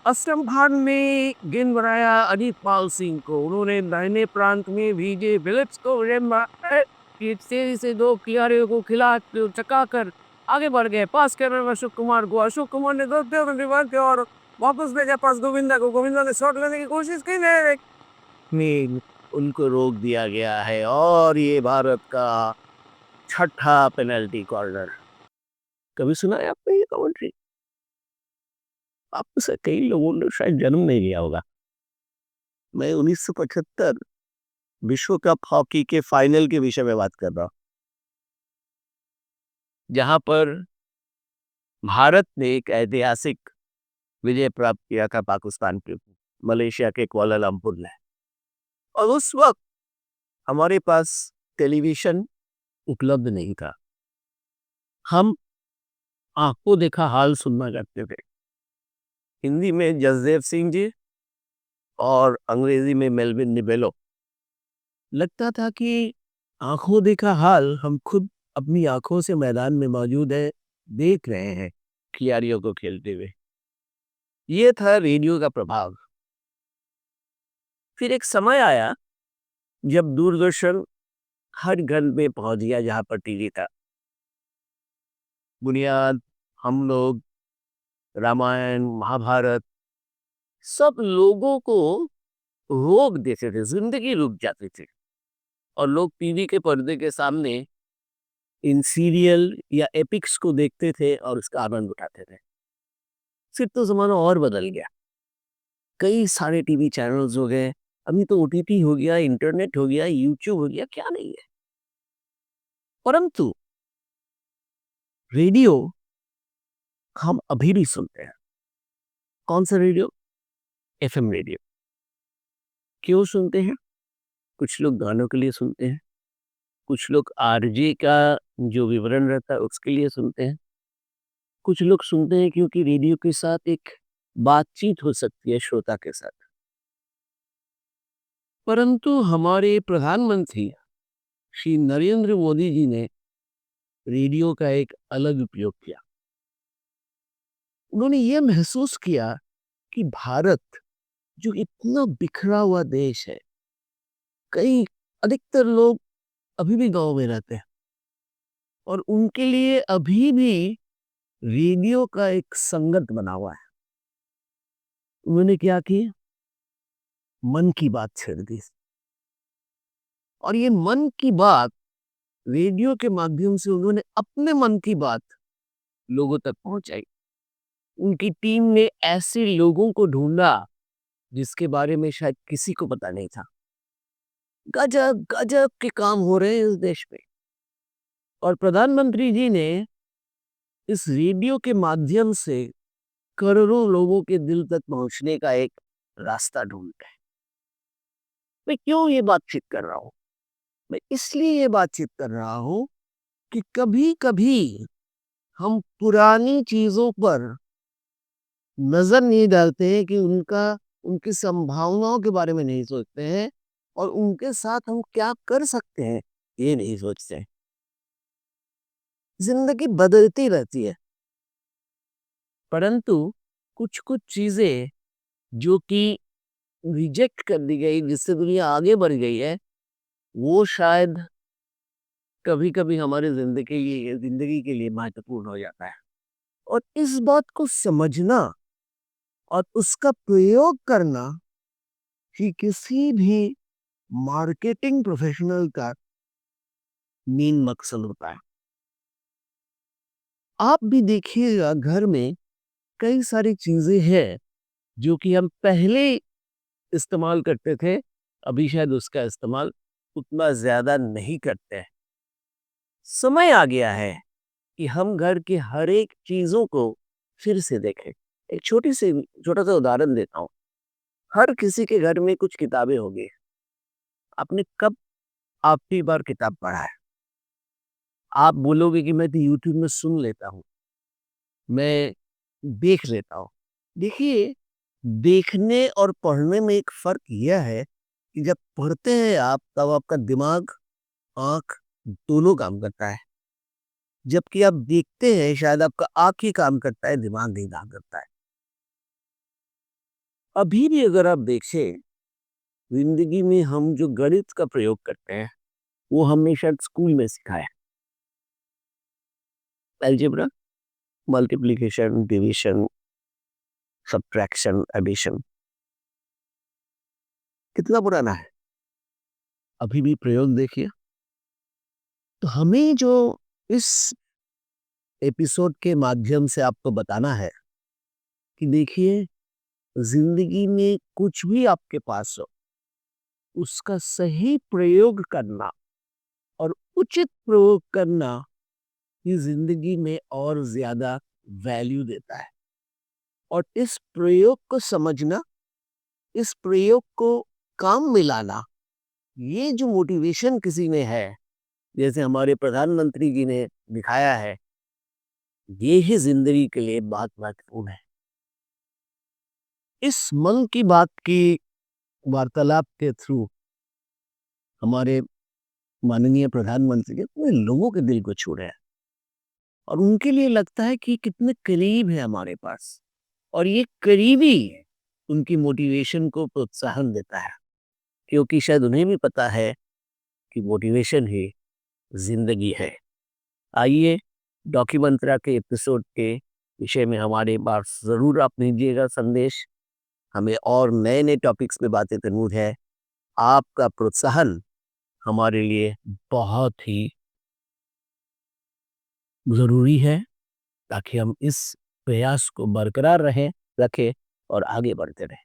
असम खान ने गेंद बनाया अजीत पाल सिंह को। उन्होंने दाहिने प्रांत में भीगे फिलिप्स को तेजी से दो खिलाड़ियों को खिला चका कर आगे बढ़ गए। पास कर रहे अशोक कुमार को। अशोक कुमार ने दो किया और वापस भेजा पास गोविंदा को। गोविंदा ने शॉट लेने की कोशिश की, लेकिन उनको रोक दिया गया है और ये भारत का छठा पेनल्टी कॉर्नर। कभी सुना है आपने ये कमेंट्री? आप से कई लोगों ने शायद जन्म नहीं लिया होगा। मैं 1975 विश्व कप हॉकी के फाइनल के विषय में बात कर रहा हूं, जहां पर भारत ने एक ऐतिहासिक विजय प्राप्त किया था पाकिस्तान के मलेशिया के कुआलालंपुर में। और उस वक्त हमारे पास टेलीविजन उपलब्ध नहीं था। हम आंखों देखा हाल सुनना करते थे। हिंदी में जसदेव सिंह जी और अंग्रेजी में मेलविन निबेलो। लगता था कि आंखों देखा हाल हम खुद अपनी आंखों से मैदान में मौजूद है, देख रहे हैं खिलाड़ियों को खेलते हुए। ये था रेडियो का प्रभाव। फिर एक समय आया जब दूरदर्शन हर घर में पहुंच गया, जहां पर टीवी था। बुनियाद, हम लोग, रामायण, महाभारत, सब लोगों को रोक देते थे, जिंदगी रुक जाती थी और लोग टीवी के पर्दे के सामने इन सीरियल या एपिक्स को देखते थे और उसका आनंद उठाते थे। फिर तो जमाना और बदल गया। कई सारे टीवी चैनल्स हो गए। अभी तो ओटीटी हो गया, इंटरनेट हो गया, यूट्यूब हो गया, क्या नहीं है। परंतु रेडियो हम अभी भी सुनते हैं। कौन सा रेडियो? FM radio. क्यों सुनते हैं? कुछ लोग गानों के लिए सुनते हैं, कुछ लोग आरजे का जो विवरण रहता है उसके लिए सुनते हैं, कुछ लोग सुनते हैं क्योंकि रेडियो के साथ एक बातचीत हो सकती है श्रोता के साथ। परंतु हमारे प्रधानमंत्री श्री नरेंद्र मोदी जी ने रेडियो का एक अलग उपयोग किया। उन्होंने ये महसूस किया कि भारत जो इतना बिखरा हुआ देश है, कई अधिकतर लोग अभी भी गांव में रहते हैं और उनके लिए अभी भी रेडियो का एक संगत बना हुआ है। उन्होंने क्या किया? मन की बात छेड़ दी और ये मन की बात रेडियो के माध्यम से उन्होंने अपने मन की बात लोगों तक पहुंचाई। उनकी टीम ने ऐसे लोगों को ढूंढा जिसके बारे में शायद किसी को पता नहीं था। गजब गजब के काम हो रहे हैं इस देश में और प्रधानमंत्री जी ने इस रेडियो के माध्यम से करोड़ों लोगों के दिल तक पहुंचने का एक रास्ता ढूंढा है। मैं क्यों ये बातचीत कर रहा हूं? मैं इसलिए ये बातचीत कर रहा हूं कि कभी कभी हम पुरानी चीजों पर नजर नहीं डालते हैं कि उनकी संभावनाओं के बारे में नहीं सोचते हैं और उनके साथ हम क्या कर सकते हैं ये नहीं सोचते हैं। जिंदगी बदलती रहती है, परंतु कुछ कुछ चीजें जो कि रिजेक्ट कर दी गई, जिससे दुनिया आगे बढ़ गई है, वो शायद कभी कभी हमारे जिंदगी के लिए महत्वपूर्ण हो जाता है। और इस बात को समझना और उसका प्रयोग करना ही किसी भी मार्केटिंग प्रोफेशनल का मेन मकसद होता है। आप भी देखिएगा, घर में कई सारी चीजें हैं जो कि हम पहले इस्तेमाल करते थे, अभी शायद उसका इस्तेमाल उतना ज्यादा नहीं करते हैं। समय आ गया है कि हम घर के हर एक चीजों को फिर से देखें। एक छोटा सा उदाहरण देता हूँ। हर किसी के घर में कुछ किताबें होंगी। आपने कब आखिरी बार किताब पढ़ा है? आप बोलोगे कि मैं तो यूट्यूब में सुन लेता हूँ, मैं देख लेता हूँ। देखिए, देखने और पढ़ने में एक फर्क यह है कि जब पढ़ते हैं आप, तब आपका दिमाग, आंख दोनों काम करता है। जबकि आप देखते हैं शायद आपका आँख ही काम करता है, दिमाग नहीं काम करता है। अभी भी अगर आप देखें, ज़िंदगी में हम जो गणित का प्रयोग करते हैं, वो हमने शायद स्कूल में सीखा है। Algebra, multiplication, division, subtraction, addition, कितना पुराना है? अभी भी प्रयोग देखिए। तो हमें जो इस एपिसोड के माध्यम से आपको बताना है कि देखिए, ज़िंदगी में कुछ भी आपके पास हो, उसका सही प्रयोग करना और उचित प्रयोग करना ये ज़िंदगी में और ज़्यादा वैल्यू देता है। और इस प्रयोग को समझना, इस प्रयोग को काम में लाना, ये जो मोटिवेशन किसी में है, जैसे हमारे प्रधानमंत्री जी ने दिखाया है, ये ही ज़िंदगी के लिए बहुत महत्वपूर्ण है। इस मन की बात की वार्तालाप के थ्रू हमारे माननीय प्रधानमंत्री जी पूरे लोगों के दिल को छू रहे हैं और उनके लिए लगता है कि कितने करीब है हमारे पास, और ये करीबी उनकी मोटिवेशन को प्रोत्साहन देता है, क्योंकि शायद उन्हें भी पता है कि मोटिवेशन ही जिंदगी है। आइए, डॉक्यूमेंट्रा के एपिसोड के विषय में हमारे पास ज़रूर आप दीजिएगा संदेश। हमें और नए-नए टॉपिक्स पे बातें करनी है। आपका प्रोत्साहन हमारे लिए बहुत ही ज़रूरी है, ताकि हम इस प्रयास को बरकरार रखें और आगे बढ़ते रहें।